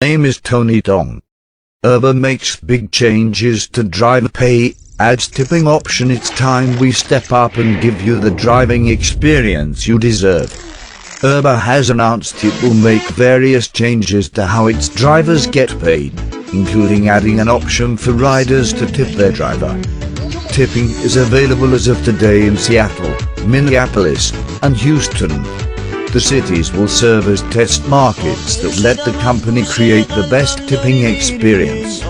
Name is Tony Dong. Uber makes big changes to driver pay, adds tipping option. It's time we step up and give you the driving experience you deserve. Uber has announced it will make various changes to how its drivers get paid, including adding an option for riders to tip their driver. Tipping is available as of today in Seattle, Minneapolis, and Houston. The cities will serve as test markets that let the company create the best tipping experience.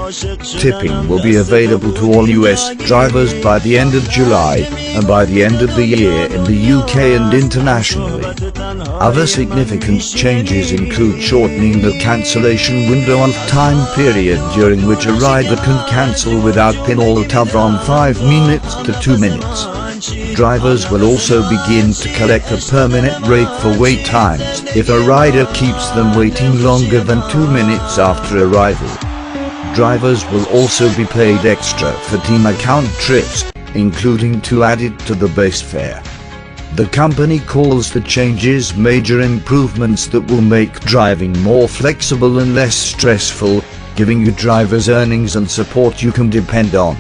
Tipping will be available to all US drivers by the end of July, and by the end of the year in the UK and internationally. Other significant changes include shortening the cancellation window and time period during which a rider can cancel without penalty from 5 minutes to 2 minutes. Drivers will also begin to collect a per-minute rate for wait times if a rider keeps them waiting longer than 2 minutes after arrival. Drivers will also be paid extra for team account trips, including 2 added to the base fare. The company calls the changes major improvements that will make driving more flexible and less stressful, giving you drivers earnings and support you can depend on.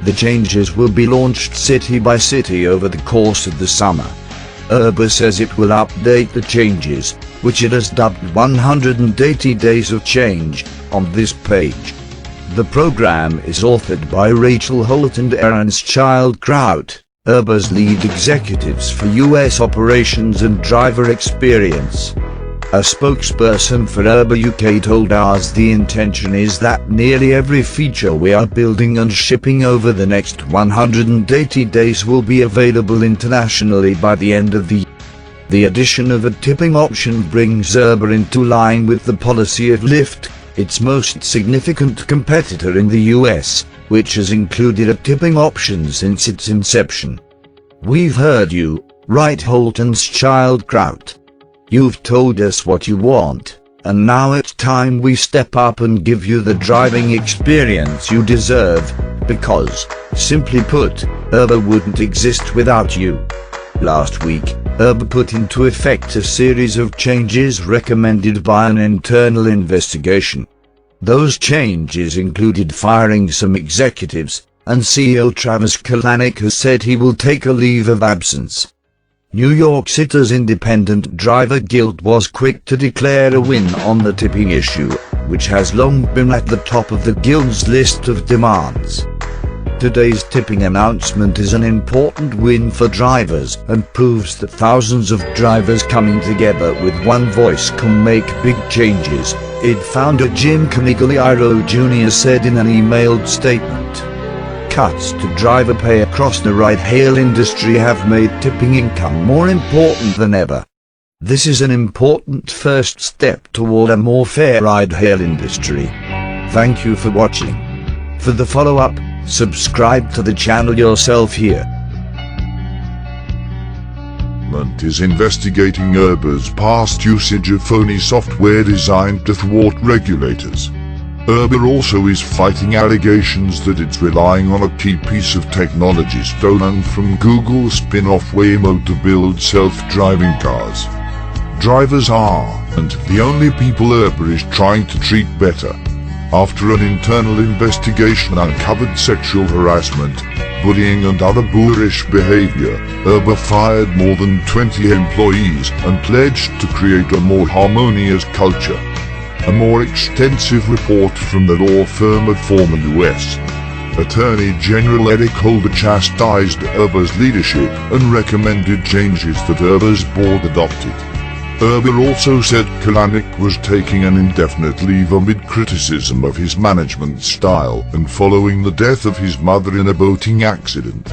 The changes will be launched city by city over the course of the summer. Uber says it will update the changes, which it has dubbed 180 Days of Change, on this page. The program is authored by Rachel Holt and Ernst Kraut, Uber's lead executives for US operations and driver experience. A spokesperson for Uber UK told us the intention is that nearly every feature we are building and shipping over the next 180 days will be available internationally by the end of the year. The addition of a tipping option brings Uber into line with the policy of Lyft, its most significant competitor in the US, which has included a tipping option since its inception. "We've heard you," write Holt and Kraut. "You've told us what you want, and now it's time we step up and give you the driving experience you deserve, because, simply put, Uber wouldn't exist without you." Last week, Uber put into effect a series of changes recommended by an internal investigation. Those changes included firing some executives, and CEO Travis Kalanick has said he will take a leave of absence. New York City's Independent Driver Guild was quick to declare a win on the tipping issue, which has long been at the top of the Guild's list of demands. Today's tipping announcement is an important win for drivers and proves that thousands of drivers coming together with one voice can make big changes, ID founder Jim Canigliaro Jr. said in an emailed statement. Cuts to driver pay across the ride-hail industry have made tipping income more important than ever. This is an important first step toward a more fair ride-hail industry. Thank you for watching. For the follow-up, subscribe to the channel yourself here. Is investigating Uber's past usage of phony software designed to thwart regulators. Uber also is fighting allegations that it's relying on a key piece of technology stolen from Google's spin-off Waymo to build self-driving cars. Drivers aren't the only people Uber is trying to treat better. After an internal investigation uncovered sexual harassment, bullying and other boorish behavior, Uber fired more than 20 employees and pledged to create a more harmonious culture. A more extensive report from the law firm of former U.S. Attorney General Eric Holder chastised Uber's leadership and recommended changes that Uber's board adopted. Uber also said Kalanick was taking an indefinite leave amid criticism of his management style and following the death of his mother in a boating accident.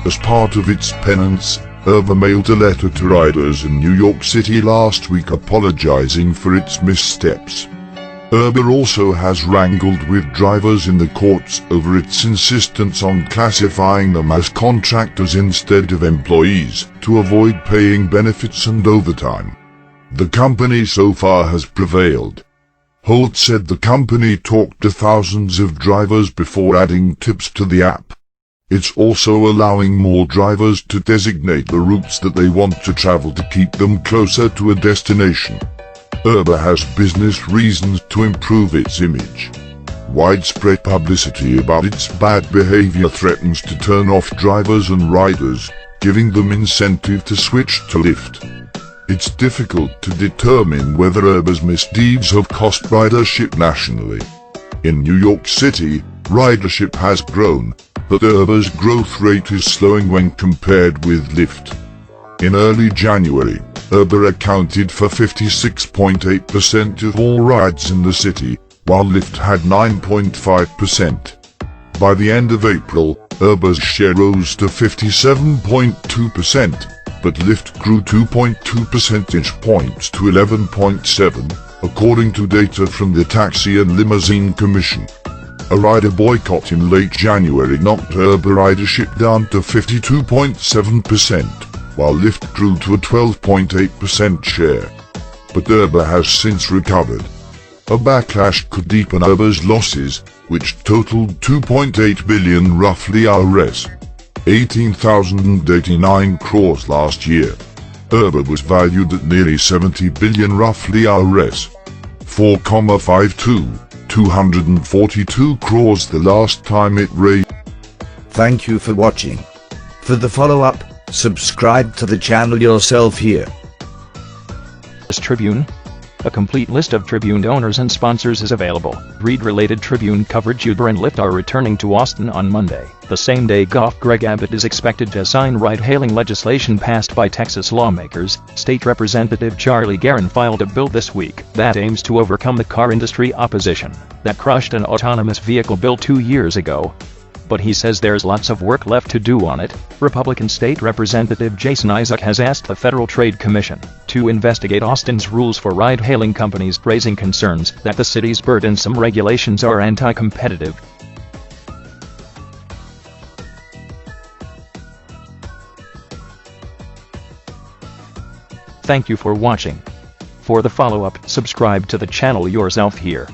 As part of its penance, Uber mailed a letter to riders in New York City last week apologizing for its missteps. Uber also has wrangled with drivers in the courts over its insistence on classifying them as contractors instead of employees, to avoid paying benefits and overtime. The company so far has prevailed. Holt said the company talked to thousands of drivers before adding tips to the app. It's also allowing more drivers to designate the routes that they want to travel to keep them closer to a destination. Uber has business reasons to improve its image. Widespread publicity about its bad behavior threatens to turn off drivers and riders, giving them incentive to switch to Lyft. It's difficult to determine whether Uber's misdeeds have cost ridership nationally. In New York City, ridership has grown, but Uber's growth rate is slowing when compared with Lyft. In early January, Uber accounted for 56.8% of all rides in the city, while Lyft had 9.5%. By the end of April, Uber's share rose to 57.2%, but Lyft grew 2.2 percentage points to 11.7%, according to data from the Taxi and Limousine Commission. A rider boycott in late January knocked Uber ridership down to 52.7%, while Lyft grew to a 12.8% share. But Uber has since recovered. A backlash could deepen Uber's losses, which totaled 2.8 billion roughly Rs. 18,089 crores last year. Uber was valued at nearly 70 billion roughly Rs. 242 crores the last time it raised. Thank you for watching. For the follow-up, subscribe to the channel yourself here. Tribune. A complete list of Tribune owners and sponsors is available. Read related Tribune coverage. Uber and Lyft are returning to Austin on Monday, the same day Gov. Greg Abbott is expected to sign ride-hailing legislation passed by Texas lawmakers. State Representative Charlie Guerin filed a bill this week that aims to overcome the car industry opposition that crushed an autonomous vehicle bill 2 years ago. But he says there's lots of work left to do on it. Republican State Representative Jason Isaac has asked the Federal Trade Commission to investigate Austin's rules for ride-hailing companies, raising concerns that the city's burdensome regulations are anti-competitive. Thank you for watching. For the follow-up, subscribe to the channel yourself here.